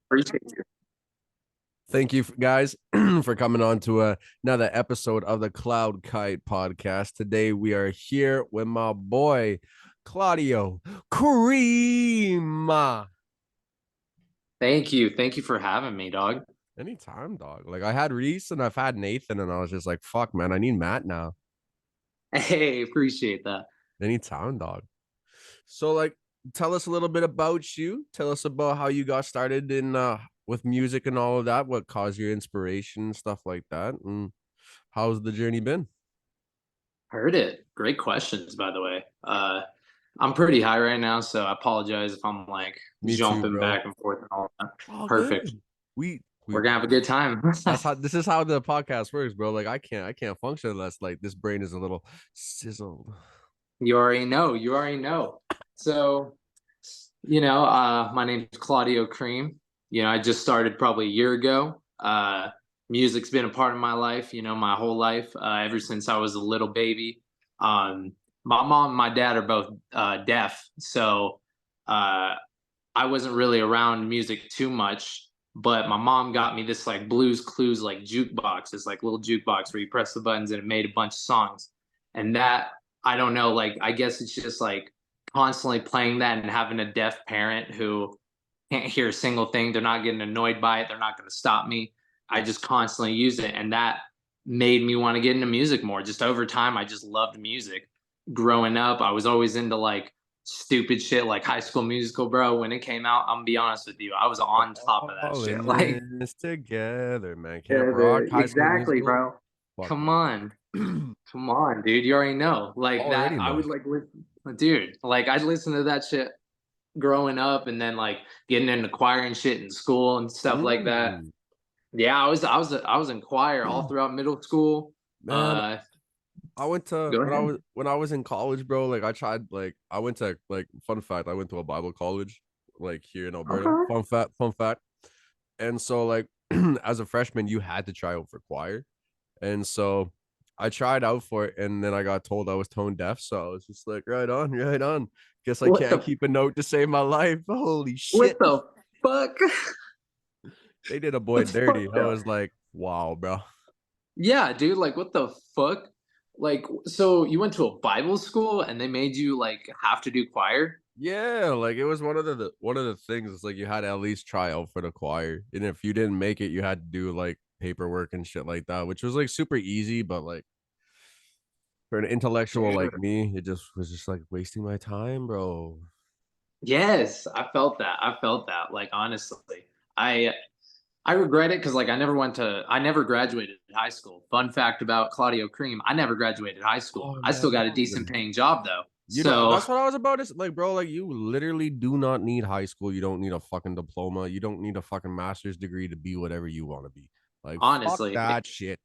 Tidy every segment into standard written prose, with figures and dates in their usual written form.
Appreciate you. Thank you guys for coming on to another episode of the K.Y.T.E podcast. Today we are here with my boy Claudio Cream. Thank you. Thank you for having me, dog. Anytime, dog. Like I had Reese and I've had Nathan, and I was just like, fuck, man, I need Matt now. Hey, appreciate that. Anytime, dog. So, like, tell us a little bit about you. Tell us about how you got started in with music and all of that. What caused your inspiration, stuff like that, and how's the journey been? Heard it. Great questions, by the way. I'm pretty high right now, so I apologize if I'm like Me too, jumping bro. back and forth and all that. All Perfect. good. We We're gonna have a good time. that's how this is how the podcast works, bro. Like I can't function unless like this brain is a little sizzled. You already know. You already know. So, my name's Claudio Cream. I just started probably a year ago. Music's been a part of my life, my whole life, ever since I was a little baby. My mom and my dad are both deaf, so uh, I wasn't really around music too much. But my mom got me this like Blues Clues like jukebox, this like little jukebox where you press the buttons and it made a bunch of songs. And that I don't know, like I guess it's just like constantly playing that and having a deaf parent who can't hear a single thing. They're not getting annoyed by it. They're not going to stop me. I just constantly use it. And that made me want to get into music more. Just over time, I just loved music. Growing up, I was always into like stupid shit like High School Musical, bro. When it came out, I'm gonna be honest with you, I was on top of that All shit. in Like, this together, man. Camp yeah, Rock, High School exactly, Musical. bro. Fuck Come on, yeah. come on, dude. You already know. Like that, Already I know. would like, dude. Like I'd listen to that shit growing up, and then like getting into choir and shit in school and stuff like that. Mm. Yeah, I was in choir all throughout middle school. Man, Uh, I went to Go when I ahead. was when I was in college, bro. Like I went to like fun fact, I went to a Bible college like here in Alberta. Okay. Fun fact. And so like as a freshman, you had to try out for choir. And so I tried out for it, and then I got told I was tone deaf. So I was just like, right on, right on. Guess I What can't the keep a note to save my life. Holy what shit. the fuck? They did a boy What's dirty. fucked I up? was like, wow, bro. Yeah, dude, like what the fuck? Like, so you went to a Bible school and they made you like have to do choir? Yeah, like it was one of the things. It's like you had to at least try out for the choir, and if you didn't make it, you had to do like paperwork and shit like that, which was like super easy. But like for an intellectual like Damn. me, it just was just like wasting my time, bro. Yes, I felt that. I felt that. Like honestly, I I regret it because like I never graduated high school. Fun fact about Claudio Cream, I never graduated high school. Oh I still man, got a don't decent even. paying job though. You know, So that's what I was about. Is like, bro, like you literally do not need high school. You don't need a fucking diploma. You don't need a fucking master's degree to be whatever you want to be. Like, fuck honestly, that shit.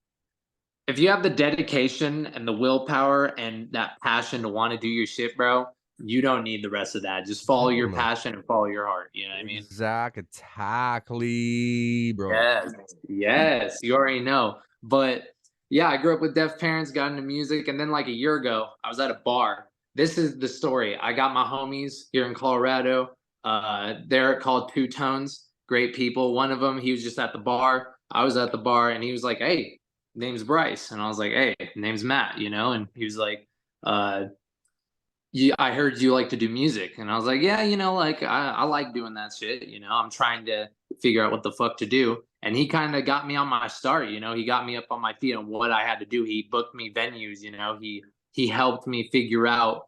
if you have the dedication and the willpower and that passion to want to do your shit, bro, you don't need the rest of that. Just follow Hell your no. passion and follow your heart. You know what I mean? Exactly, bro. Yes. Yes. You already know. But yeah, I grew up with deaf parents, got into music, and then like a year ago, I was at a bar. This is the story. I got my homies here in Colorado. They're called Two Tones. Great people. One of them, he was just at the bar. I was at the bar, and he was like, "Hey, name's Bryce," and I was like, "Hey, name's Matt," and he was like, uh, I heard you like to do music. And I was like, yeah, like I like doing that shit. I'm trying to figure out what the fuck to do. And he kind of got me on my start. He got me up on my feet on what I had to do. He booked me venues. He helped me figure out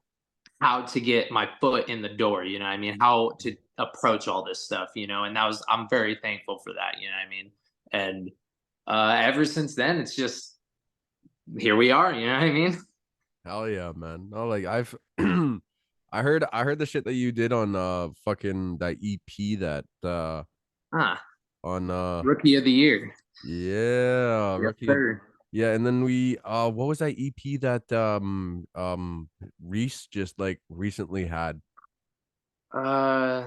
how to get my foot in the door. What I mean, how to approach all this stuff. And I'm very thankful for that. What I mean, and ever since then, it's just here we are. You know what I mean? Hell yeah, man. No, like I've I heard the shit that you did on fucking that EP that Ah, on rookie of the year. yeah, Yes, rookie. sir. Yeah, and then we what was that EP that Reese just like recently had? Uh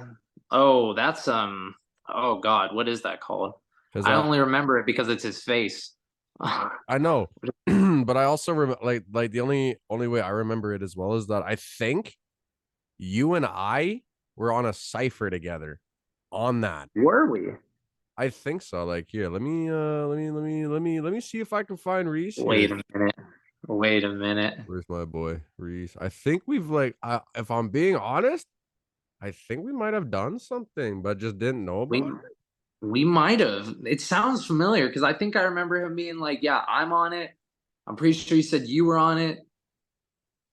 oh, that's oh God, what is that called? Because I only remember it because it's his face. I know, but I also like the only way I remember it as well is that I think you and I were on a cipher together. on that. Were we? I think so. Like here, let me see if I can find Reese here. Wait a minute. Wait a minute. Where's my boy Reese? I think we've if I'm being honest, I think we might have done something, but just didn't know We about we might have. It sounds familiar because I think I remember him being like, "Yeah, I'm on it." I'm pretty sure he said you were on it,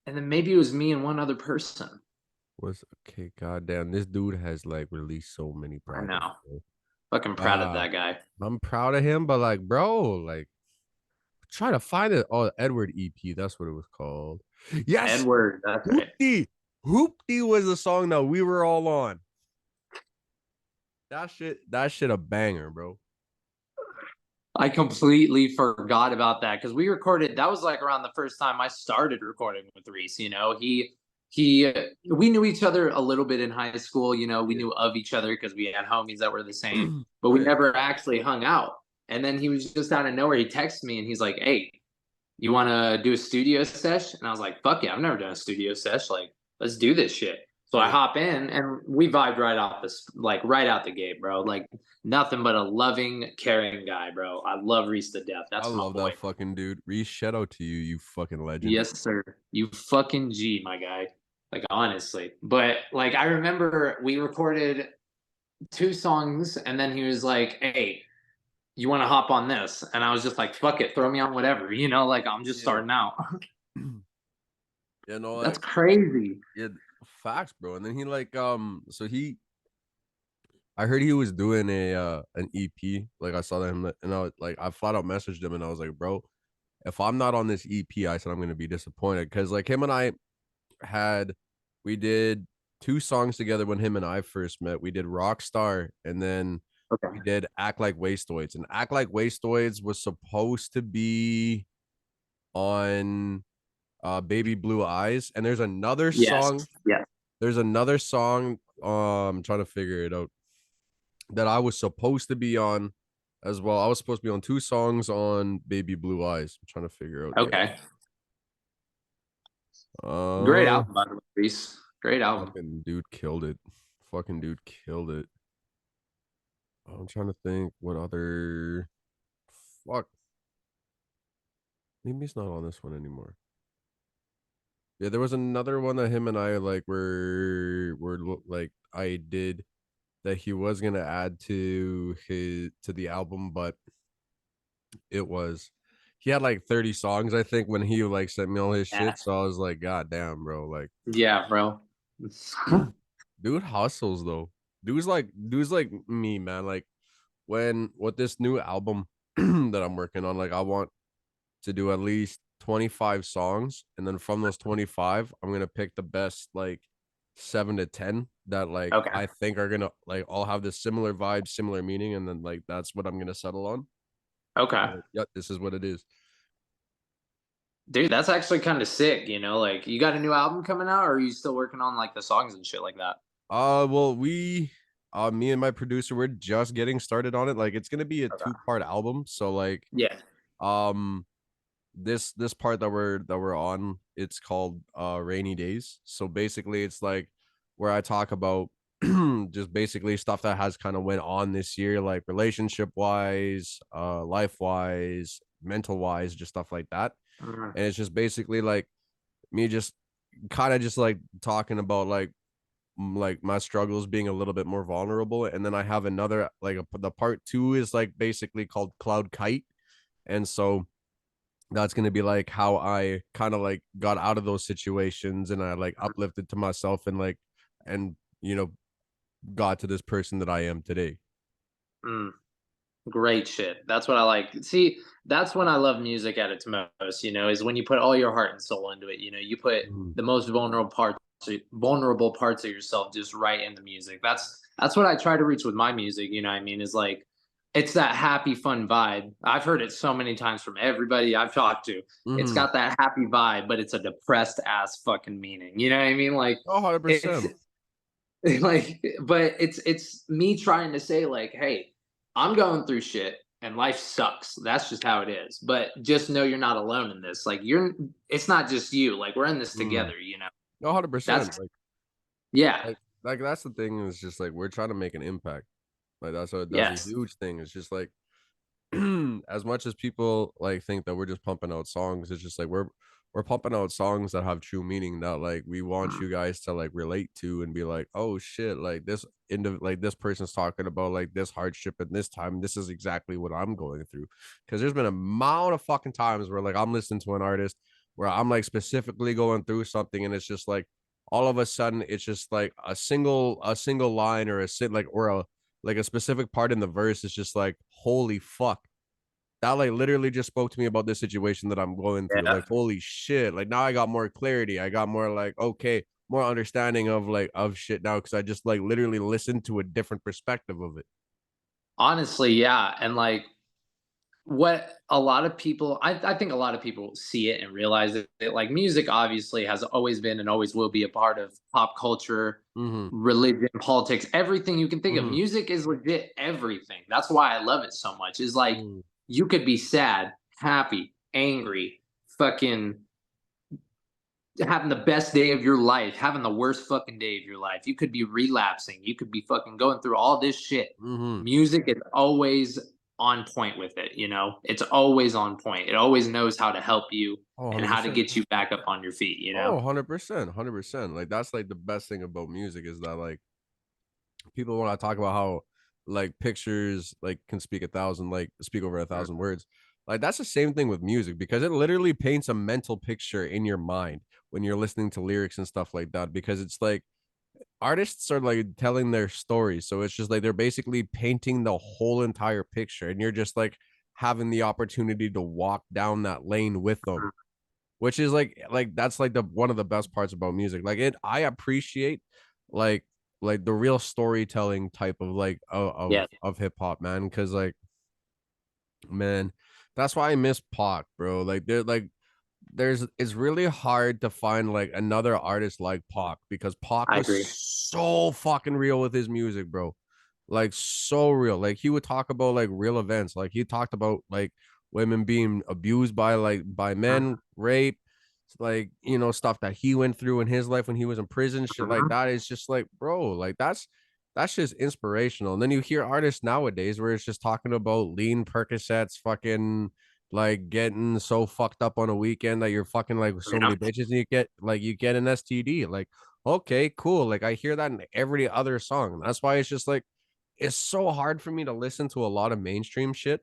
and then maybe it was me and one other person. it. Was okay, goddamn, this dude has like released so many I projects, know. bro. Fucking proud of that guy. I'm proud of him, but like, bro, like try to find it. Oh, Edward EP, that's what it was called. Yes, Edward, that's right. Hoopty. Hoopty was the song that we were all on. That shit a banger, bro. I completely forgot about that because we recorded. That was like around the first time I started recording with Reese. We knew each other a little bit in high school. We Yeah. knew of each other because we had homies that were the same, but Oh we yeah. never actually hung out. And then he was just out of nowhere. He texted me and he's like, "Hey, you want to do a studio sesh?" And I was like, "Fuck yeah, I've never done a studio sesh. Like, let's do this shit." So I Yeah. hop in and we vibed right off this, like right out the gate, bro. Like nothing but a loving, caring guy, bro. I love Reese to death. I That's my love boy. that fucking dude. Reese, shout out to you, you fucking legend. Yes, sir. You fucking G, my guy. Like honestly. But like I remember we recorded two songs and then he was like, "Hey, you want to hop on this?" And I was just like, "Fuck it, throw me on whatever." Like I'm just Yeah. starting out. You know, That's like crazy. yeah, facts, bro. And then he so I heard he was doing an EP. Like I saw that him, and I flat out messaged him, and I was like, bro, if I'm not on this EP, I said I'm gonna be disappointed because like him and I had we did two songs together when him and I first met. We did Rockstar, and then we Okay. did Act Like Wastoids, and Act Like Wastoids was supposed to be on Baby Blue Eyes, and Yes. Yes. there's another song I'm trying to figure it out that I was supposed to be on as well. I was supposed to be on two songs on Baby Blue Eyes. I'm trying to figure out the Okay. Great uh album, by the way, Reese. Great album. fucking dude killed it. Fucking dude killed it. I'm trying to think what other fuck. Maybe he's not on this one anymore. Yeah, there was another one that him and I like were like I did that he was gonna add to the album, but it was he had like 30 songs, I think, when he like sent me all his Yeah. shit. So I was like, God damn, bro. Like, Yeah, bro. dude hustles though. Dude's like me, man. Like when with this new album that I'm working on, like I want to do at least 25 songs, and then from those 25, I'm gonna pick the best like 7 to 10 that like Okay. I think are gonna like all have this similar vibe, similar meaning, and then like that's what I'm gonna settle on. Okay. Like, yep, this is what it is. Dude, that's actually kind of sick, Like you got a new album coming out, or are you still working on like the songs and shit like that? Well, me and my producer, we're just getting started on it. Like, it's gonna be a Okay. two-part album. So, like, Yeah. um, this part that we're on, it's called Rainy Days. So basically, it's like where I talk about just basically stuff that has kind of went on this year, like relationship wise, life wise, mental wise, just stuff like that. Mhm. And it's just basically like me just kind of just like talking about like my struggles being a little bit more vulnerable. And then I have another like the part two is like basically called K.Y.T.E, and so that's going to be like how I kind of like got out of those situations, and I like uplifted to myself, and like and got to this person that I am today. Mm. Great shit. That's what I like. See, that's when I love music at its most, is when you put all your heart and soul into it. You put Mhm. the most vulnerable parts of yourself just right in the music. That's what I try to reach with my music, you know what I mean? Is like it's that happy fun vibe. I've heard it so many times from everybody I've talked to. It's Mhm. got that happy vibe, but it's a depressed ass fucking meaning. You know what I mean? Like Oh, it's 100%. like but it's me trying to say like, hey, I'm going through shit and life sucks. That's just how it is, but just know you're not alone in this. Like it's not just you. Like we're in this Mm. together. Oh, That's 100%. yeah. like that's the thing, is just like we're trying to make an impact. Like that's a Yes. huge thing. It's just like as much as people like think that we're just pumping out songs, it's just like we're pumping out songs that have true meaning, that like we want you guys to like relate to and be like, oh shit, like this like this person's talking about like this hardship at this time. This is exactly what I'm going through. Because there's been a amount of fucking times where like I'm listening to an artist where I'm like specifically going through something, and it's just like all of a sudden it's just like a single line or a specific part in the verse is just like, holy fuck, that like literally just spoke to me about this situation that I'm going through. Yeah. Like, holy shit. Like now I got more clarity. I got more like, okay, more understanding of like of shit now, because I just like literally listened to a different perspective of it. Honestly, yeah. And like what a lot of people, I think a lot of people see it and realize it. Like music obviously has always been and always will be a part of pop culture, Mm-hmm. religion, politics, everything you can think of. Mm-hmm. Music is legit everything. That's why I love it so much. Is like Mm-hmm. you could be sad, happy, angry, fucking having the best day of your life, having the worst fucking day of your life. You could be relapsing. You could be fucking going through all this shit. Mm-hmm. Music is always on point with it, you know? It's always on point. It always knows how to help you Oh, and how to 100%. get you back up on your feet, you Oh, know? 100%. 100%. Like that's like the best thing about music, is that like people want to talk about how like pictures like can speak a thousand, like speak over a thousand words. Like that's the same thing with music, because it literally paints a mental picture in your mind when you're listening to lyrics and stuff like that, because it's like artists are like telling their stories, so it's just like they're basically painting the whole entire picture, and you're just like having the opportunity to walk down that lane with them, which is like that's like the one of the best parts about music. Like it, I appreciate like like the real storytelling type of like Yeah, of hip hop, man. Because like, man, that's why I miss Pac, bro. Like they're like there's it's really hard to find like another artist like Pac, because Pac I was agree. so fucking real with his music, bro. Like so real. Like he would talk about like real events. Like he talked about like women being abused by men, rape, like stuff that he went through in his life when he was in prison, shit like Mhm. that. Is just like, bro, like that's just inspirational. And then you hear artists nowadays where it's just talking about lean Percocets, fucking like getting so fucked up on a weekend that you're fucking like with so Yeah. many bitches, and you get an STD. Like, okay, cool. Like I hear that in every other song. That's why it's just like it's so hard for me to listen to a lot of mainstream shit,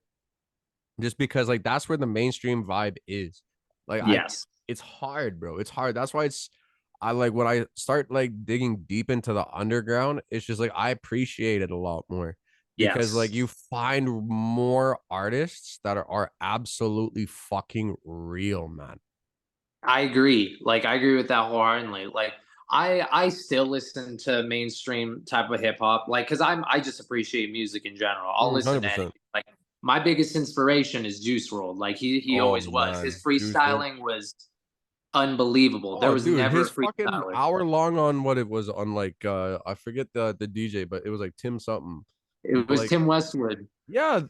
just because like that's where the mainstream vibe is. Like I Yes. it's hard, bro. It's hard. That's why it's I like when I start like digging deep into the underground, it's just like I appreciate it a lot more, because like Yes. you find more artists that are absolutely fucking real, man. I agree. Like I agree with that wholeheartedly. Like I still listen to mainstream type of hip hop, like because I just appreciate music in general. I'll listen to 100%. anything. Like my biggest inspiration is Juice World. Like he Oh always was. man, His Juice WRLD. freestyling was unbelievable. There Oh, was dude, never a his fucking freestyler. hour long on what it was on, like I forget the DJ, but it was like Tim something. It But was like, Tim Westwood. yeah,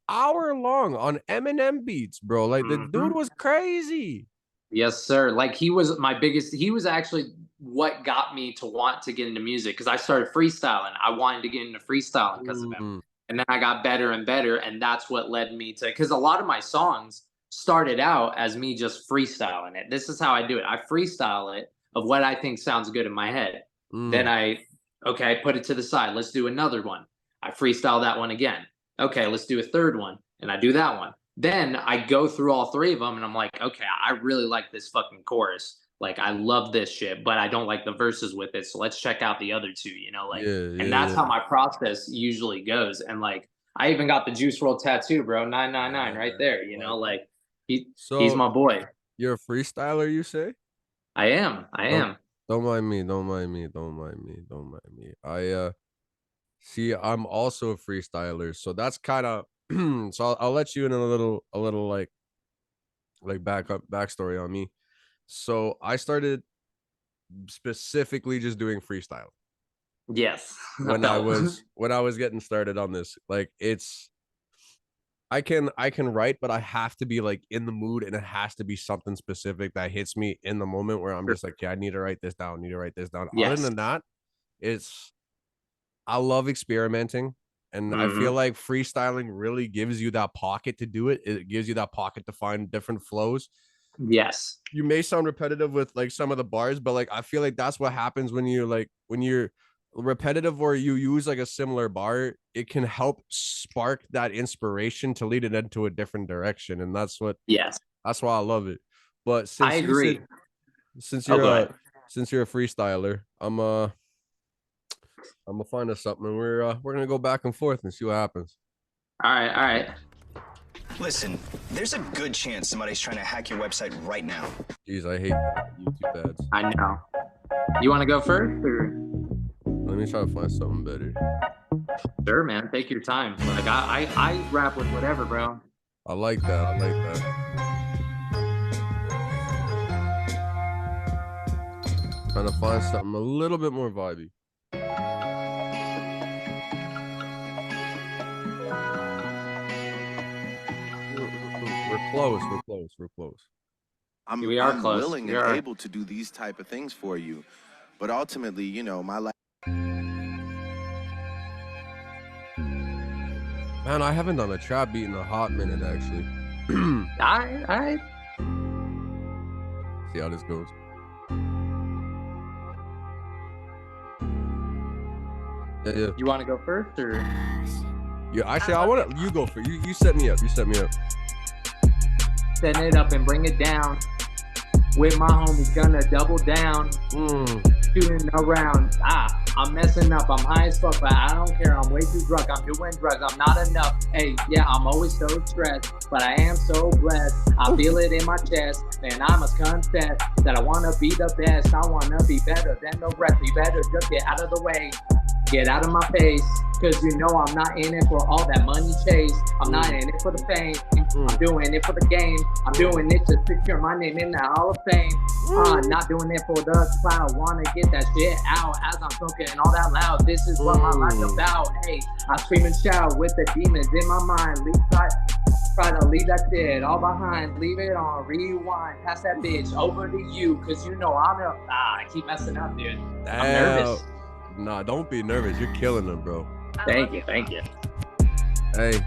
hour long on Eminem beats, bro. Like the dude Mhm. was crazy. Yes, sir. Like he was my biggest. He was actually what got me to want to get into music because I started freestyling. I wanted to get into freestyling because of him, Mm, and then I got better and better, and that's what led me to. Because a lot of my songs started out as me just freestyling it. This is how I do it. I freestyle it of what I think sounds good in my head. Then mm, I put it to the side. Let's do another one. I freestyle that one again. Okay, let's do a third one, and I do that one. Then I go through all three of them and I'm like, okay, I really like this fucking chorus. Like, I love this shit, but I don't like the verses with it. So let's check out the other two, you know? Like, yeah, and yeah, that's yeah. how my process usually goes. And like, I even got the Juice World tattoo, bro. 999 right Man, there, you like, know? Like, he's so my boy. you're a freestyler, you say? I am. I Don't am. don't mind me. Don't mind me. Don't mind me. Don't mind me. I see. I'm also a freestyler, so that's kind of so I'll let you in a little like backstory on me. So I started specifically just doing freestyle Yes. I felt. when I was getting started on this. Like it's I can write, but I have to be like in the mood, and it has to be something specific that hits me in the moment where I'm just like, yeah, I need to write this down. Need to write this down. Other Yes. than that, I love experimenting, and I feel Hmm. like freestyling really gives you that pocket to do it. It gives you that pocket to find different flows. Yes. You may sound repetitive with like some of the bars, but like I feel like that's what happens when you're repetitive or you use like a similar bar, it can help spark that inspiration to lead it into a different direction. And Yes. that's why I love it. But I since you said agree. since Oh, you're go a ahead. since you're a freestyler, I'm gonna find us something and we're gonna go back and forth and see what happens. All right. All right. Listen, there's a good chance somebody's trying to hack your website right now. Jeez, I hate YouTube ads. I know. You want to go first, or Let me try to find something better. sure, man? Take your time. Like I rap with whatever, bro. I like that. I like that. Trying to find something a little bit more vibey. We're close. We're close. We're close. We are I'm close. willing We and are. able to do these type of things for you, but ultimately, you know, my life. Man, I haven't done a trap beat in a hot minute, actually. I. See how this goes. Yeah. You want to go first, or Yeah, actually, I want to. You go for you. You set me up. You set me up. setting it up and bring it down? With my homies, gonna double down. Shooting around. I'm messing up. I'm high as fuck, but I don't care. I'm way too drunk. I'm doing drugs. I'm not enough. Hey, yeah, I'm always so stressed, but I am so blessed. I feel it in my chest, and I must confess that I wanna be the best. I wanna be better than the rest. Be better, just get out of the way. Get out of my face, cause you know I'm not in it for all that money chase. I'm not in it for the fame. I'm doing it for the game. I'm doing it to secure my name in the Hall of Fame. Not doing it for the cloud. Wanna get that shit out as I'm smoking all that loud. This is what my life's about. Hey, I scream and shout with the demons in my mind. Try to leave that shit all behind. Leave it on rewind. Pass that bitch over to you, cause you know I keep messing up, dude. I'm nervous. Nah, don't be nervous. You're killing them, bro. Thank you. Thank you. Hey,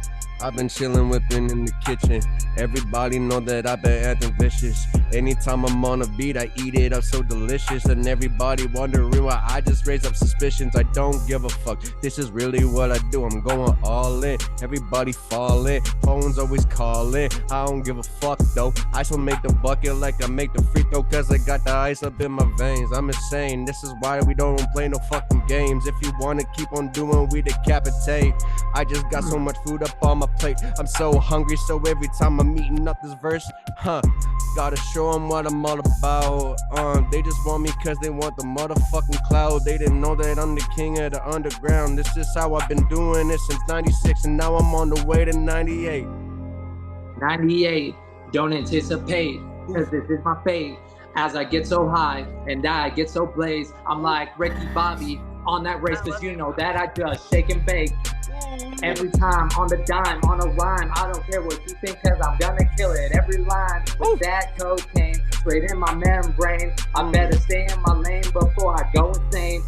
I've been chilling, whipping in the kitchen. Everybody know that I've been acting vicious. Anytime I'm on a beat, I eat it up so delicious. And everybody wondering why I just raise up suspicions. I don't give a fuck. This is really what I do. I'm going all in. Everybody falling. Phones always calling. I don't give a fuck though. I still make the bucket like I make the free throw, cause I got the ice up in my veins. I'm insane. This is why we don't play no fucking games. If you wanna keep on doing, we decapitate. I just got so much food up on my plate. I'm so hungry, so every time I'm eating up this verse, gotta show them what I'm all about. They just want me cause they want the motherfucking cloud. They didn't know that I'm the king of the underground. This is how I've been doing it since 96, and now I'm on the way to 98. 98, don't anticipate, cause this is my fate. As I get so high and I get so blazed, I'm like Ricky Bobby on that race, cause you know that I just shake and bake. Every time on the dime, on a rhyme, I don't care what you think, cause I'm gonna kill it. Every line with that cocaine straight in my membrane. I better stay in my lane before I go insane.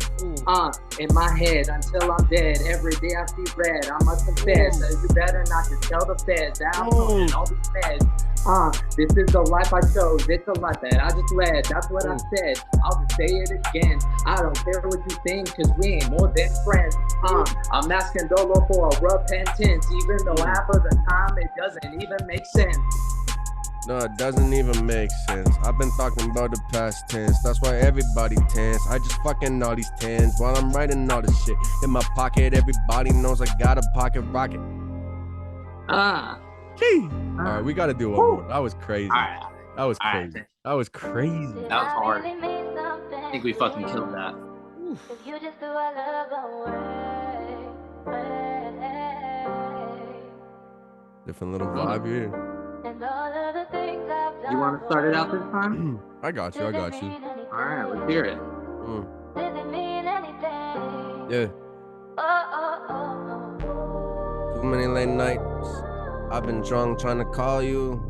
In my head until I'm dead. Every day I see red, I must confess. You better not just tell the feds that I'm smoking all these meds. This is the life I chose. It's a life that I just led. That's what I said. I'll just say it again. I don't care what you think, cause we ain't more than friends. I'm asking Dolo for a repentance, even though half of the time it doesn't even make sense. No, it doesn't even make sense. I've been talking about the past tense. That's why everybody tense. I just fucking all these tens while I'm writing all this shit in my pocket. Everybody knows I got a pocket rocket. All right, we gotta do one more. That was crazy. That was crazy. That was crazy. That was hard. I think we fucking killed that. Different little vibe here. You want to start it out this time? I got you. All right, let's hear it. Yeah. Too many late nights. I've been drunk trying to call you.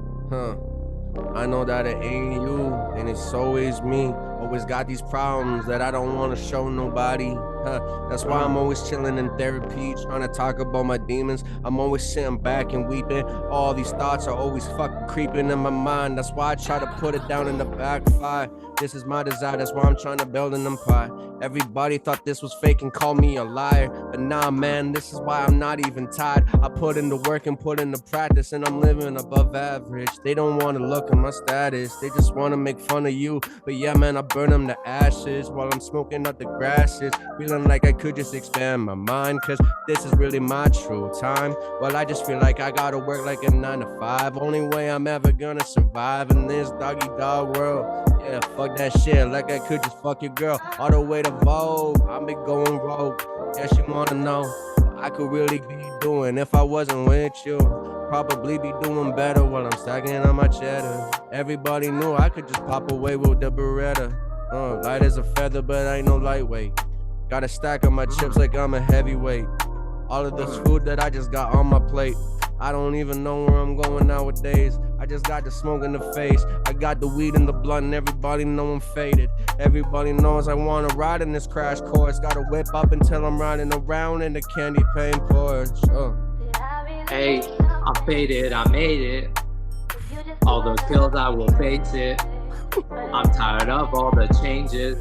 I know that it ain't you, and it's always me. Always got these problems that I don't want to show nobody. That's why I'm always chilling in therapy, trying to talk about my demons. I'm always sitting back and weeping. All these thoughts are always fucking creeping in my mind. That's why I try to put it down in the backfire. This is my desire, that's why I'm trying to build an empire. Everybody thought this was fake and called me a liar. But nah, man, this is why I'm not even tired. I put in the work and put in the practice, and I'm living above average. They don't want to look at my status, they just want to make fun of you. But yeah, man, I burn them to ashes while I'm smoking up the grasses. Feeling like I could just expand my mind, cause this is really my true time. Well, I just feel like I gotta work like a 9 to 5. Only way I'm ever gonna survive in this doggy dog world. Yeah, fuck that shit, like I could just fuck your girl all the way to Vogue. I've been going rogue. Yeah, she wanna know what I could really be doing if I wasn't with you. Probably be doing better while I'm stacking on my cheddar. Everybody knew I could just pop away with the Beretta. Light as a feather, but I ain't no lightweight. Got a stack of my chips like I'm a heavyweight. All of this food that I just got on my plate. I don't even know where I'm going nowadays. I just got the smoke in the face. I got the weed in the blunt and everybody know I'm faded. Everybody knows I wanna ride in this crash course. Gotta whip up until I'm riding around in the candy paint Porsche. Hey, I'm faded, I made it. All those pills, I will face it. I'm tired of all the changes.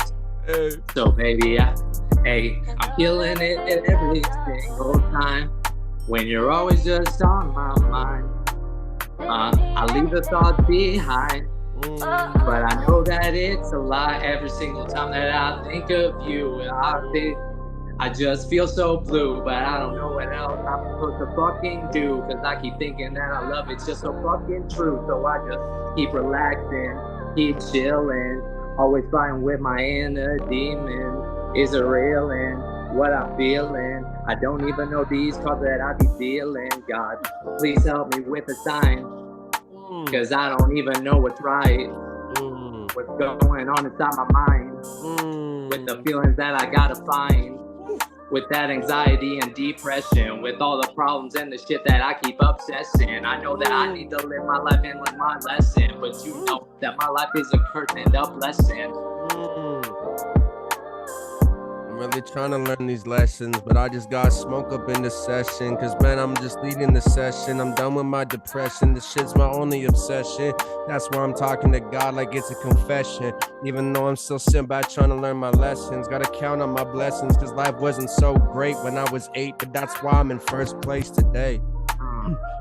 Hey. So baby, I'm feeling it every single time. When you're always just on my mind. I leave the thoughts behind. But I know that it's a lie every single time that I think of you. I just feel so blue, but I don't know what else I'm supposed to fucking do. Cause I keep thinking that I love it's just so fucking true. So I just keep relaxing, keep chilling, always fighting with my inner demon. Is it real and what I'm feeling? I don't even know these cards that I be dealing. God, please help me with a sign. Cause I don't even know what's right. What's going on inside my mind. With the feelings that I gotta find. With that anxiety and depression. With all the problems and the shit that I keep obsessing. I know that I need to live my life and learn my lesson. But you know that my life is a curse and a blessing. Really trying to learn these lessons, but I just got smoke up in the session. Cause man, I'm just leading the session. I'm done with my depression. This shit's my only obsession. That's why I'm talking to God like it's a confession. Even though I'm still sitting back trying to learn my lessons. Gotta count on my blessings, cause life wasn't so great when I was 8. But that's why I'm in first place today.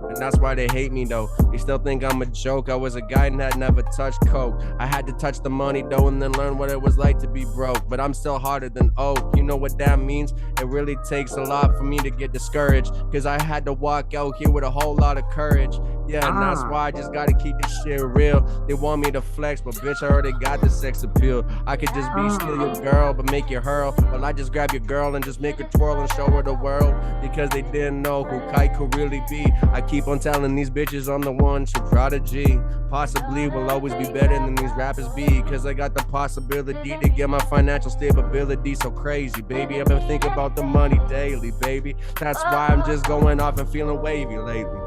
And that's why they hate me though. They still think I'm a joke. I was a guy that never touched coke. I had to touch the money though and then learn what it was like to be broke. But I'm still harder than oak. You know what that means? It really takes a lot for me to get discouraged. Cause I had to walk out here with a whole lot of courage. Yeah, and that's why I just gotta keep this shit real. They want me to flex, but bitch, I already got the sex appeal. I could just be still your girl, but make you hurl. Well, I just grab your girl and just make her twirl and show her the world. Because they didn't know who K.Y.T.E could really be. I keep on telling these bitches I'm the one, true prodigy. Possibly will always be better than these rappers be. Cause I got the possibility to get my financial stability so crazy, baby. I've been thinking about the money daily, baby. That's why I'm just going off and feeling wavy lately.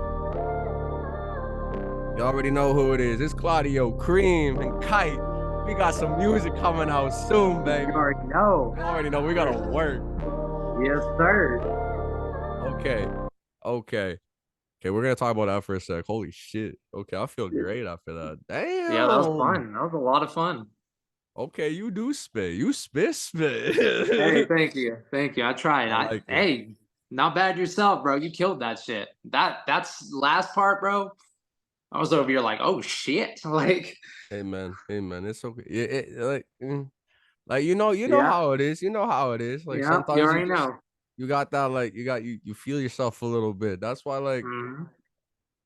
You already know who it is. It's Claudio, Cream, and K.Y.T.E. We got some music coming out soon, baby. You already know. You already know we gotta work. Yes, sir. Okay, we're gonna talk about that for a sec. Holy shit. Okay, I feel great after that. Damn. Yeah, that was fun. That was a lot of fun. Okay, you do spit. You spit. Hey, thank you. I tried. Like hey, not bad yourself, bro. You killed that shit. That's last part, bro. I was over here like, oh shit. Like, hey man, it's okay. Like you know Yeah. how it is. You know how it is. Like yeah, sometimes you already know. you got that, like you feel yourself a little bit. That's why Mhm.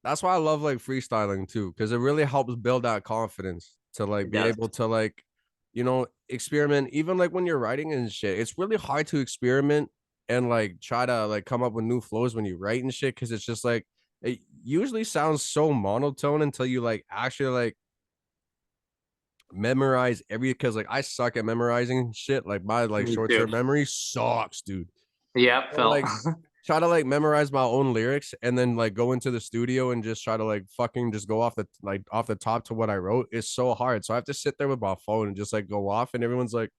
that's why I love like freestyling too, because it really helps build that confidence to like be Yes. able to like, experiment. Even like when you're writing and shit, it's really hard to experiment and like try to like come up with new flows when you write and shit, because it's just like it usually sounds so monotone until you like actually like memorize because like I suck at memorizing shit. Like my like Me short-term too. memory sucks, dude. Yep, So, felt. like try to like memorize my own lyrics and then like go into the studio and just try to like fucking just go off the top to what I wrote is so hard. So I have to sit there with my phone and just like go off, and everyone's like,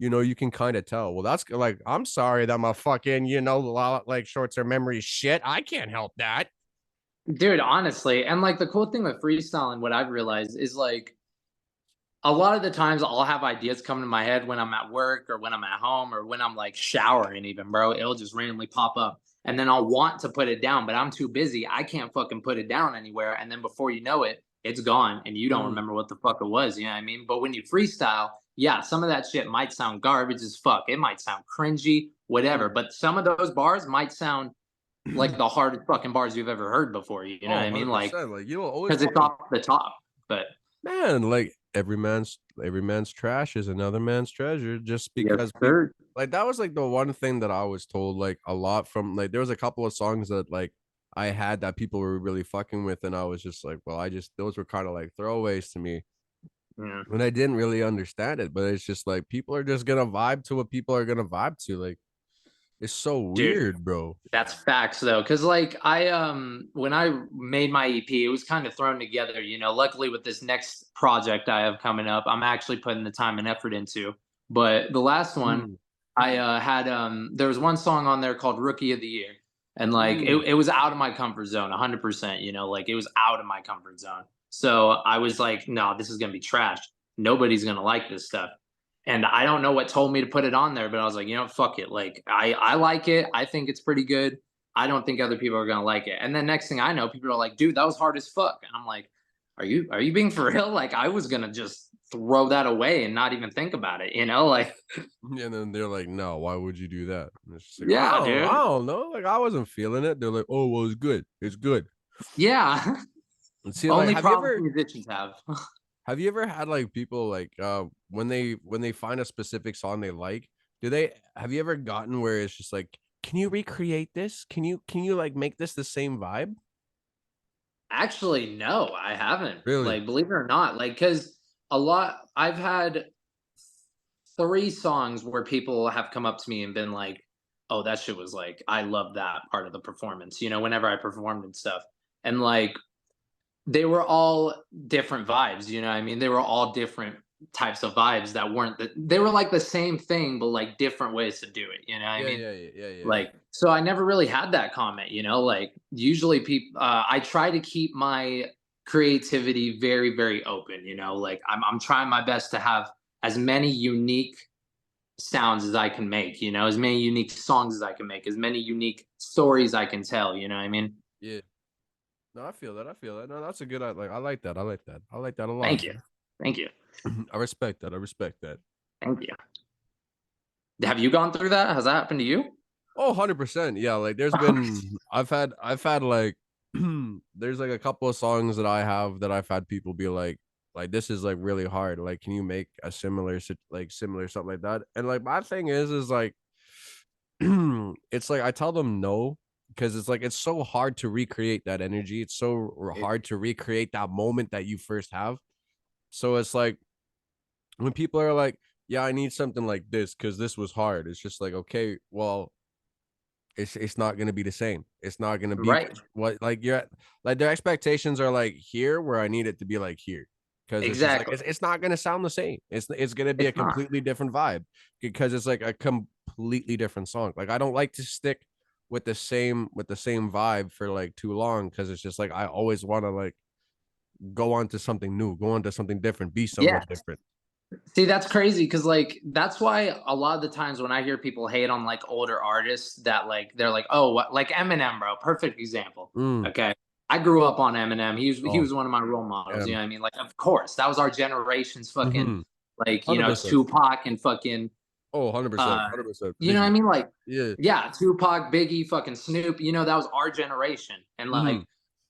you can kind of tell. Well, that's like, I'm sorry that my fucking, like short-term memory is shit. I can't help that. Dude, honestly, and like the cool thing with freestyling, what I've realized is like a lot of the times I'll have ideas come to my head when I'm at work or when I'm at home or when I'm like showering, even, bro. It'll just randomly pop up. And then I'll want to put it down, but I'm too busy. I can't fucking put it down anywhere. And then before you know it, it's gone and you don't Mm. remember what the fuck it was. You know what I mean? But when you freestyle, yeah, some of that shit might sound garbage as fuck. It might sound cringy, whatever. But some of those bars might sound like the hardest fucking bars you've ever heard before. You know what Oh, I mean? Like, 100%. Like, you'll always because it's want off the top. But man, like every man's trash is another man's treasure. Just yes, because people, sir. like, that was like the one thing that I was told like a lot from, like, there was a couple of songs that like I had that people were really fucking with, and I was just like, well, I just, those were kind of like throwaways to me. Yeah. And I didn't really understand it, but it's just like people are just gonna vibe to what people are gonna vibe to. Like, it's so Dude, weird, bro. that's facts though, because like when I made my EP, it was kind of thrown together. Luckily with this next project I have coming up, I'm actually putting the time and effort into. But the last one, Mm, I had there was one song on there called Rookie of the Year, and like mm. it was out of my comfort zone, 100%. Like it was out of my comfort zone. So I was like, no, this is gonna be trash. Nobody's gonna like this stuff. And I don't know what told me to put it on there, but I was like, fuck it. Like I like it. I think it's pretty good. I don't think other people are gonna like it. And then next thing I know, people are like, dude, that was hard as fuck. And I'm like, are you being for real? Like I was gonna just throw that away and not even think about it, Like And then they're like, no, why would you do that? And it's just like, yeah, I dude. don't know. Like, I wasn't feeling it. They're like, oh, well, it's good. It's good. Yeah. And see, like, Only have you problems ever musicians have. had like people like when they find a specific song they like, have you ever gotten where it's just like, can you recreate this? Can you like make this the same vibe? Actually, no, I haven't. Really? Like, believe it or not, like, because I've had 3 songs where people have come up to me and been like, "Oh, that shit was like, I love that part of the performance." Whenever I performed and stuff, and like they were all different vibes. What I mean? They were all different types of vibes that weren't they were like the same thing, but like different ways to do it. What I Yeah, mean? yeah, yeah, yeah, yeah. Like, so I never really had that comment. Like usually people, I try to keep my creativity very, very open. Like I'm trying my best to have as many unique sounds as I can make, as many unique songs as I can make, as many unique stories I can tell, what I mean? Yeah. No, I feel that. I feel that. No, that's a good. I like that. I like that. I like that a lot, Thank you. man. Thank you. I respect that. I respect that. Thank you. Have you gone through that? Has that happened to you? Oh, 100%. Yeah, like I've had like there's like a couple of songs that I have that I've had people be like this is like really hard. Like, can you make a similar something like that? And like my thing is like it's like I tell them no, because it's like it's so hard to recreate that energy. It's so hard to recreate that moment that you first have. So it's like when people are like, yeah, I need something like this because this was hard. It's just like, okay, well, it's not gonna be the same. It's not gonna be Right. what like you're like their expectations are like here where I need it to be like here. Because it's just like Exactly. it's not gonna sound the same. It's gonna be a It's not. completely different vibe because it's like a completely different song. Like, I don't like to stick with the same vibe for like too long, because it's just like I always want to like go on to something new, go on to something different, be Yeah. somewhat different. See, that's crazy because like that's why a lot of the times when I hear people hate on like older artists that like they're like, oh, what, like Eminem, bro, perfect example. Mm. Okay, I grew up on Eminem. He Oh, was one of my role models. You damn. know what I mean? Like, of course, that was our generation's fucking Mm-hmm. like 100%. Tupac and fucking Oh, 100%. uh 100%. you know what I Biggie. mean? Like, Yeah. yeah, Tupac, Biggie, fucking Snoop. That was our generation. And Mm-hmm. like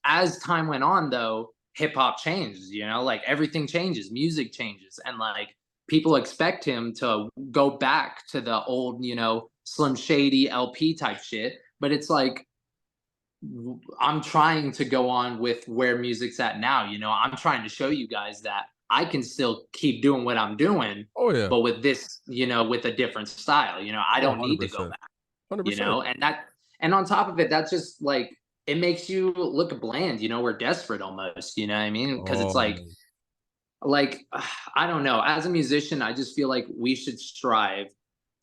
as time went on, though, hip hop changes. Like everything changes, music changes, and like people expect him to go back to the old, Slim Shady LP type shit. But it's like I'm trying to go on with where music's at now. I'm trying to show you guys that I can still keep doing what I'm doing, Oh yeah. but with this, with a different style. I Oh, don't need to go 100%. back, 100%. and on top of it, that's just like it makes you look bland. We're desperate almost. You know what I mean? Because it's Oh like man. like I don't know. As a musician, I just feel like we should strive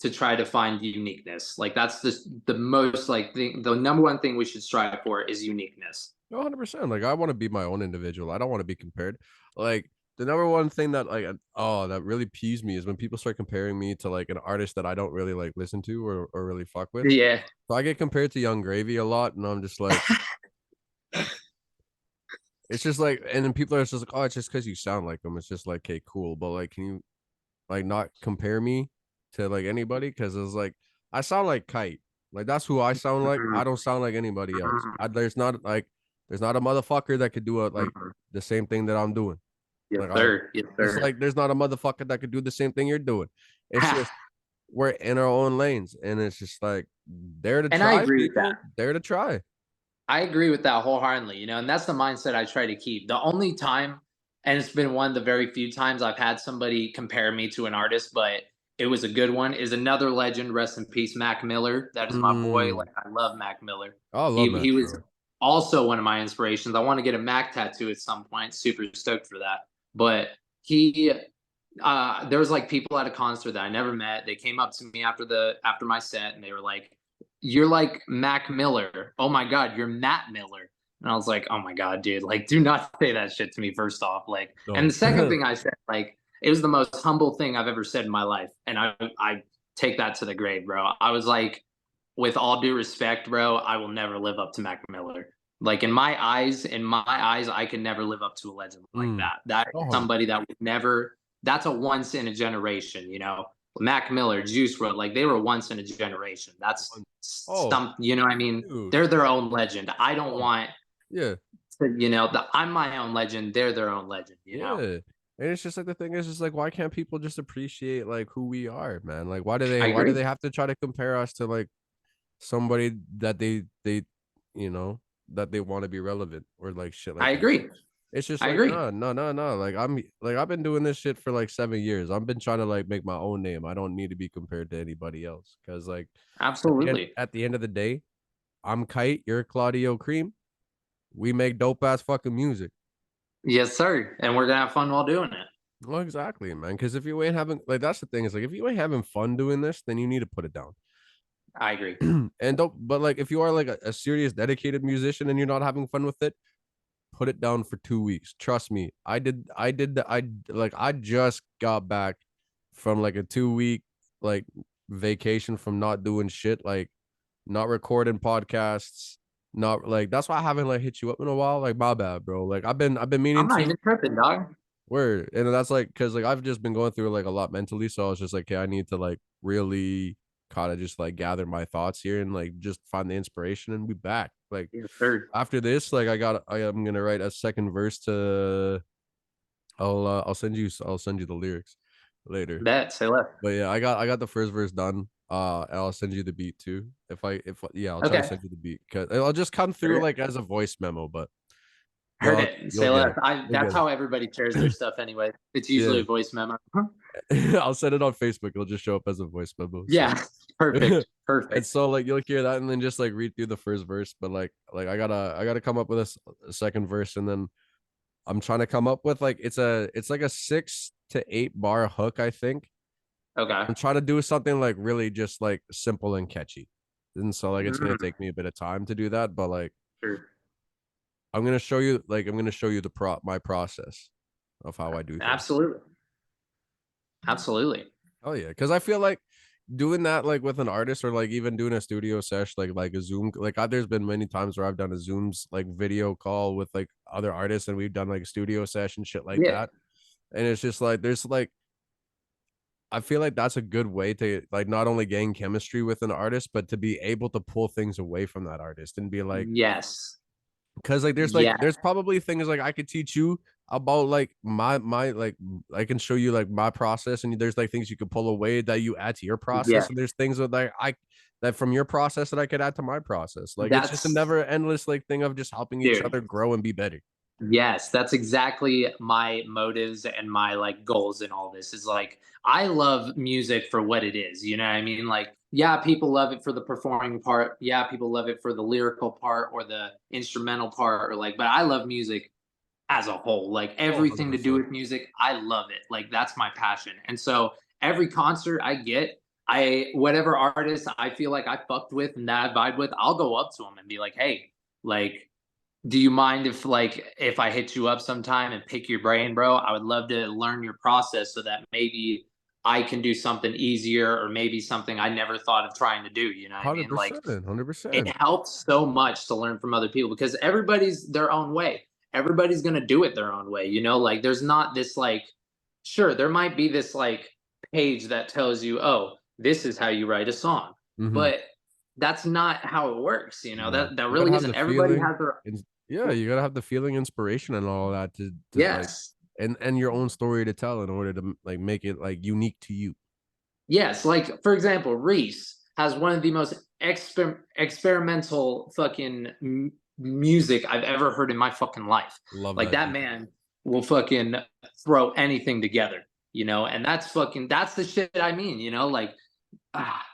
to try to find uniqueness. Like that's the most like thing. The number one thing we should strive for is uniqueness. 100%. Like I want to be my own individual. I don't want to be compared. Like the number one thing that like that really peeves me is when people start comparing me to like an artist that I don't really like listen to or really fuck with. Yeah. So I get compared to Young Gravy a lot, and I'm just like, it's just like, and then people are just like, oh, it's just because you sound like them. It's just like, okay, cool, but like, can you like not compare me to like anybody? Because it's like I sound like K.Y.T.E. Like that's who I sound like. I don't sound like anybody else. There's not a motherfucker that could do it like the same thing that I'm doing. Yes, Like sir. Yes, it's sir. like there's not a motherfucker that could do the same thing you're doing. It's just we're in our own lanes, and it's just like dare to And I try, agree with people. that. Dare to try. I agree with that wholeheartedly, and that's the mindset I try to keep. The only time, and it's been one of the very few times I've had somebody compare me to an artist, but it was a good one, is another legend, rest in peace, Mac Miller. That is my boy. Mm. Like I love Mac Miller. Oh, I love He Mac, was bro. also one of my inspirations. I want to get a Mac tattoo at some point. Super stoked for that. But he there was like people at a concert that I never met. They came up to me after my set and they were like, "You're like Mac Miller. Oh my god, you're Matt Miller." And I was like, "Oh my god, dude! Like, do not say that shit to me." First off, like, and No. the second thing I said, like, it was the most humble thing I've ever said in my life, and I take that to the grave, bro. I was like, with all due respect, bro, I will never live up to Mac Miller. Like in my eyes, I can never live up to a legend like Mm. that. That is Oh, somebody that would never. That's a once in a generation. Mac Miller, Juice WRLD, like they were once in a generation. That's oh, some. You know, what I mean, dude. they're their own legend. I don't Oh, want yeah. to. I'm my own legend. They're their own legend. Yeah. And it's just like the thing is just like why can't people just appreciate like who we are, man? Like I why do agree. they have to try to compare us to like somebody that they you know that they want to be relevant or like shit I like that? agree. It's just I like agree. no. Like I've been doing this shit for like 7 years. I've been trying to like make my own name. I don't need to be compared to anybody else. Cause like Absolutely. at the end of the day, I'm Kite, you're Claudio Cream. We make dope ass fucking music. Yes, sir. And we're gonna have fun while doing it. Well, exactly, man. Because if you ain't having like that's the thing is like if you ain't having fun doing this, then you need to put it down. I agree. And don't but like if you are like a serious dedicated musician and you're not having fun with it, put it down for 2 weeks. Trust me. I just got back from like a 2 week like vacation from not doing shit, like not recording podcasts, not like that's why I haven't like hit you up in a while. Like my bad, bro. Like I've been I'm meaning not to. even tripping, dog. Word. And that's like because like I've just been going through like a lot mentally. So I was just like, okay, I need to like really kind of just like gather my thoughts here and like just find the inspiration and be back. Like Yes, sir. after this, like I'm gonna write a second verse to I'll send you the lyrics later. Bet. Say less. But yeah, I got the first verse done. And I'll send you the beat too. If yeah, I'll try to Okay. send you the beat because it'll just come through Heard like as a voice memo, but heard well, it. you'll Say get less. it. You'll That's get how everybody shares their stuff anyway. It's usually it. a voice memo. Yeah. I'll send it on Facebook. It'll just show up as a voice memo. So Yeah. Perfect. and Perfect. so like you'll hear that and then just like read through the first verse. But I gotta come up with a second verse and then I'm trying to come up with like it's like a 6 to 8 bar hook, I think. Okay. I'm trying to do something like really just like simple and catchy. And so like it's gonna Mm, take me a bit of time to do that, but like sure. I'm gonna show you my process of how I do things. Absolutely. Absolutely. Oh yeah, because I feel like doing that like with an artist or like even doing a studio sesh like a Zoom there's been many times where I've done a Zoom's like video call with like other artists and we've done like a studio session shit like Yeah. that. And it's just like there's like I feel like that's a good way to like not only gain chemistry with an artist, but to be able to pull things away from that artist and be like, Yes. because like Yeah. there's probably things like I could teach you about like my like I can show you like my process, and there's like things you could pull away that you add to your Yeah. process, and there's things that like I that from your process that I could add to my process. Like it's just a That's never endless like thing of just helping each dude. other grow and be better. Yes, that's exactly my motives and my like goals in all this is like I love music for what it is, you know what I mean? Like, yeah, people love it for the performing part. Yeah, people love it for the lyrical part or the instrumental part or like, but I love music as a whole. Like Oh, everything to do 100%. with music, I love it. Like that's my passion. And so every concert I get, whatever artist I feel like I fucked with and that I vibe with, I'll go up to them and be like, "Hey, like, do you mind if I hit you up sometime and pick your brain, bro? I would love to learn your process so that maybe I can do something easier or maybe something I never thought of trying to do." You know what I mean? Like 100%. it 100%. helps so much to learn from other people because everybody's their own way. Everybody's gonna do it their own way, you know? Like there's not this like sure, there might be this like page that tells you, oh, this is how you write a song. Mm-hmm. But that's not how it works, you know. No, That you gotta really have isn't the everybody feeling. has their And yeah, you gotta have the feeling, inspiration, and all that to like, yes. and your own story to tell in order to like make it like unique to you. Yes, like for example, Reese has one of the most experimental fucking music I've ever heard in my fucking life. Love Like that that dude. man will fucking throw anything together, you know, and that's the shit I mean, you know, like ah,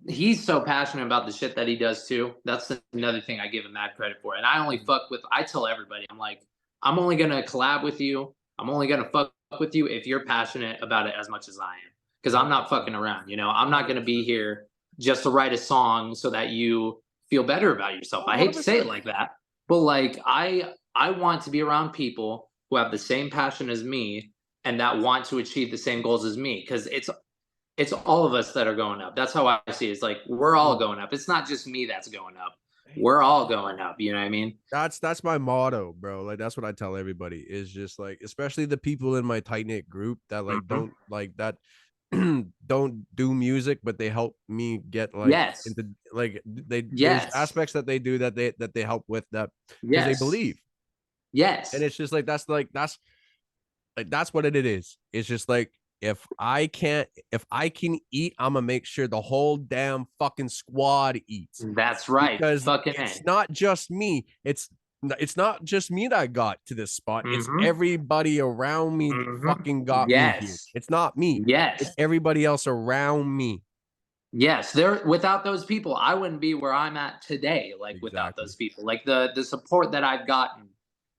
he's so passionate about the shit that he does too. That's another thing I give him mad credit for. And I only fuck with I tell everybody, I'm like, I'm only gonna collab with you. I'm only gonna fuck with you if you're passionate about it as much as I am. Because I'm not 100%. fucking around, you know. I'm not gonna be 100%. here just to write a song so that you feel better about yourself. Oh, I hate to say it 100%. like that, but like I want to be around people who have the same passion as me and that want to achieve the same goals as me. Because it's all of us that are going up. That's how I see it. It's like we're all Mm. going up. It's not just me that's going up. We're all going up. You know what I mean? That's my motto, bro. Like that's what I tell everybody is just like, especially the people in my tight knit group that like Mhm. don't like that don't do music, but they help me get like Yes. into like there's Yes. aspects that they do that they help with that because they Yes. believe. And Yes. it's just like that's what it is. It's just like if I can eat, I'm gonna make sure the whole damn fucking squad eats That's right. because Fucking it's A. not just me. It's not just me that got to this spot. It's Mhm. everybody around me that Mhm. fucking got me here. Yes. It's not me. It's Yes. everybody else around me. Yes. There without those people, I wouldn't be where I'm at today, like without Exactly. those people. Like the support that I've gotten,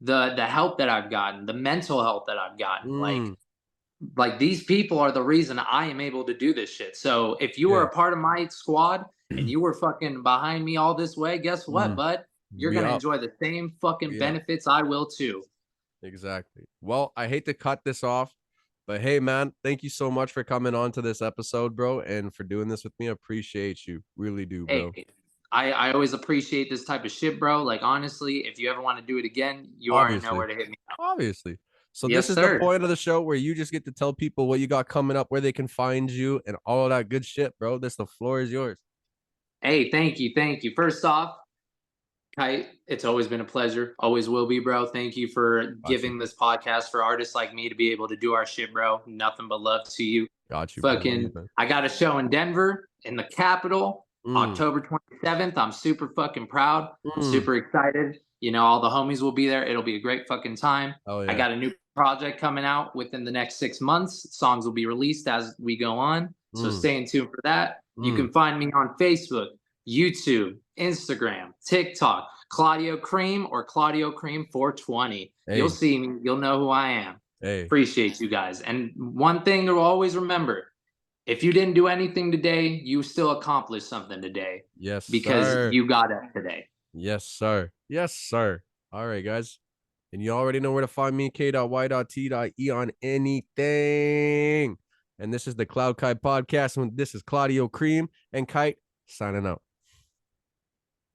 the help that I've gotten, the mental health that I've gotten, Mm, like these people are the reason I am able to do this shit. So if you were yeah. a part of my squad and you were fucking behind me all this way, guess what, Mm, bud? You're we gonna up. enjoy the same fucking We up. benefits I will too. Exactly. Well, I hate to cut this off, but hey, man, thank you so much for coming on to this episode, bro, and for doing this with me. I appreciate you. Really do, Hey, bro. I always appreciate this type of shit, bro. Like honestly, if you ever want to do it again, you already know Obviously. where to hit me up. Obviously. So this Yes, is the sir. point of the show where you just get to tell people what you got coming up, where they can find you, and all of that good shit, bro. This the floor is yours. Hey, thank you, thank you. First off, Kite, it's always been a pleasure. Always will be, bro. Thank you for Got you. giving this podcast for artists like me to be able to do our shit, bro. Nothing but love to you. Got you, bro. Fucking, Anytime. I got a show in Denver in the capital, Mm, October 27th. I'm super fucking proud, mm. super excited. You know, all the homies will be there. It'll be a great fucking time. Oh I yeah. got a new project coming out within the next 6 months. Songs will be released as we go on. So Mm, stay in tune for that. You mm. can find me on Facebook, YouTube, Instagram, TikTok, Claudio Cream or Claudio Cream 420. You'll Hey, see me. You'll know who I am. hey. Appreciate you guys. And one thing to always remember, if you didn't do anything today, you still accomplished something today Yes, because sir. you got up today. Yes, sir. Yes, sir. All right, guys. And you already know where to find me, K.Y.T.E on anything. And this is the Cloud Kite podcast. And this is Claudio Cream and Kite signing out.